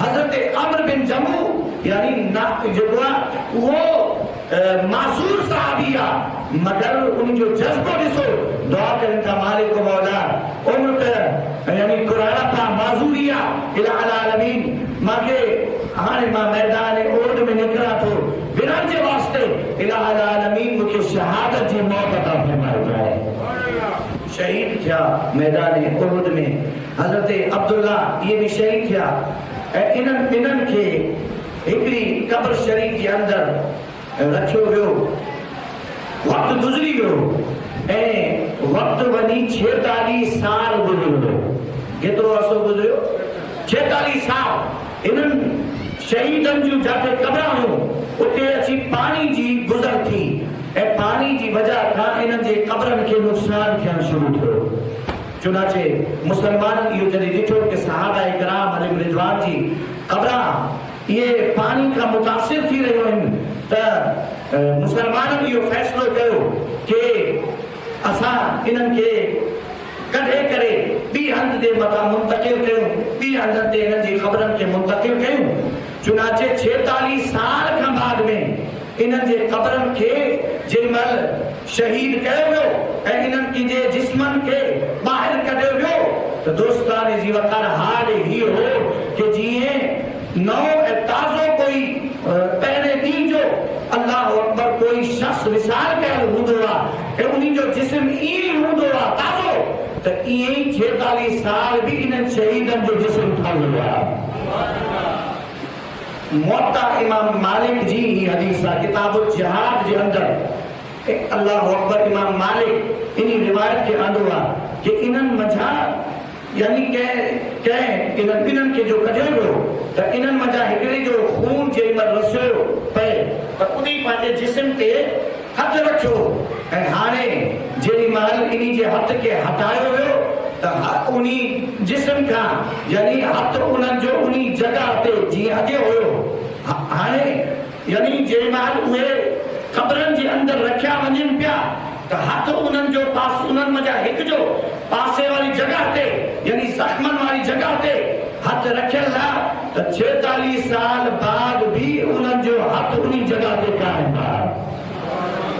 हजरत अमर बिन जमू यानी वो मासूर साहबिया मगर उनजो जज्बो ॾिसो दुआ कनि था मालिक मौला उम्र यानी कुराना था माज़ूरिया इलाह आलमीन मांखे हाणे मां मैदान ओड में निकरा थो विरण जे वास्ते इलाह आलमीन मुझे शहादत जी मौत अता फरमाए जाए। शहीद थिया मैदान ओड में हजरत अब्दुल्ला ये भी शहीद थिया। इन्हनि खे हिकड़ी कब्र शरीफ के अंदर रखियो वियो। वक्त गुजरी वियो ऐं वक्त वञी 46 साल गुजरी वियो। केतिरो अर्सो गुजरियो? 46 साल। इन्हनि शहीदनि जूं जाते कब्रां हुयूं उते अची पानी जी गुज़र थी ऐं पानी जी वजह खां इन्हनि जे कब्रनि खे नुक़सान थियणु शुरू थियो। चुनाचे मुसलमान इहो जॾहिं ॾिठो कि सहाबा किराम अलैहिम रिज़वान जी कब्रां ये पानी का मुतासिर थी रहियो आहिनि त मुसलमाननि इहो फ़ैसिलो कयो कि असां इन्हनि खे कढे करे ॿी हंध जे मथां मुंतक़िल कयूं, ॿी हंध ते इन्हनि जी ख़बरनि खे मुंतक़िल कयूं। चुनाचे 46 साल खां बाद में इन्हनि जे क़ब्रनि खे जेमहिल शहीद कयो वियो ऐं इन्हनि जे जिस्मनि खे ॿाहिरि कढियो वियो त दोस्तान जी वक़ार हाल ही हो कि जीअं नओ ऐं ताज़ो कोई पहिरें ॾींहं जो अल्लाह अकबर कोई शख़्स विसार कयल हूंदो आहे ऐं उन्ही जो जिस्म ईअं हूंदो आहे ताज़ो त ईअं ई 46 साल भी इन्हनि शहीदनि जो जिस्म ताज़ो आहे। मुअत्ता इमाम मालिक जी हदीस आहे किताब जिहाद जे अंदर अल्लाह अकबर इमाम मालिक इन रिवायत के आंदो आहे कि इन्हनि मंझां यानी कंहिं इन्हनि खे जो कढियो वियो त इन्हनि मंझां हिकिड़े जो खून जेमहिल रसियो पए त उन पंहिंजे जिस्म ते हथ रखियो ऐं हाणे जेॾी महिल इन जे हथ खे हटायो वियो त उन जिस्म खां यानी हथ उन्हनि जो उन जॻह ते जीअं अॻे हुयो हाणे यानी जेॾी महिल उहे क़ब्रनि जे अंदरि रखिया वञनि पिया त हथ उन्हनि जो पास उन्हनि मंझां हिकु जो पासे वारी जॻह ते यानी ज़ख़्मनि वारी जॻह ते हथ रखियल आहे त 46 साल बाद भी उन्हनि जो हथ उन जॻह ते क़ाइम आहे,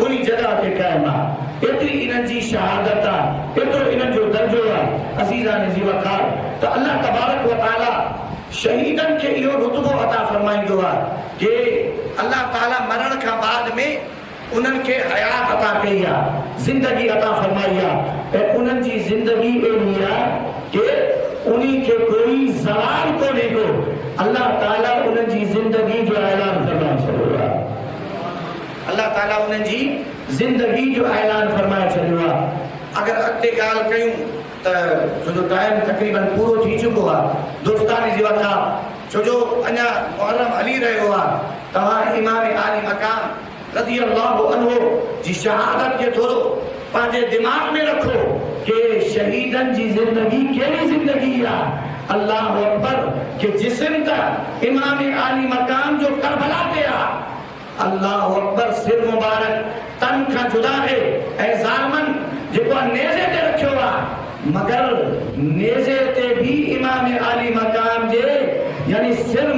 उन जॻह ते क़ाइम आहे। एतिरी इन्हनि जी शहादत आहे, एतिरो इन्हनि जो दर्जो आहे। अज़ीज़ान जी वक़ार त अल्लाह तबारक व तआला शहीदनि खे इहो रुतबो अता फरमाईंदो आहे कि अल्लाह ताला मरण खां बाद में उन्हनि खे हयात अता कई आहे, ज़िंदगी अता फरमाई आहे ऐं उन्हनि जी ज़िंदगी अहिड़ी आहे कि उन्ही खे कोई ज़वाल कोन्हे को। अल्लाह ताला उन्हनि जी ज़िंदगी जो ऐलान फरमाए छॾियो आहे। अल्लाह ताला उन्हनि जी ज़िंदगी जो ऐलान फरमाए छॾियो आहे। अगर अॻिते ॻाल्हि कयूं त छो जो टाइम तक़रीबन पूरो थी चुको आहे दोस्तानी जी वक़ार छो जो अञा मुहर्रम हली रहियो आहे। तव्हां इमाम आली मकाम रज़ी अल्लाहु अन्हु जी शहादत के थोड़ो पंहिंजे दिमाग में रखो कि शहीदन जी जिंदगी कहिड़ी जिंदगी आहे। अल्लाह अकबर के जिस्म त इमाम आली मकाम जो करबला ते आहे। अल्लाह अकबर सिर मुबारक तन खां जुदा है ऐं ज़ालमन जेको नेज़े ते रखियो आहे मगर नेज़े ते भी इमाम आली मकाम जे यानी सिर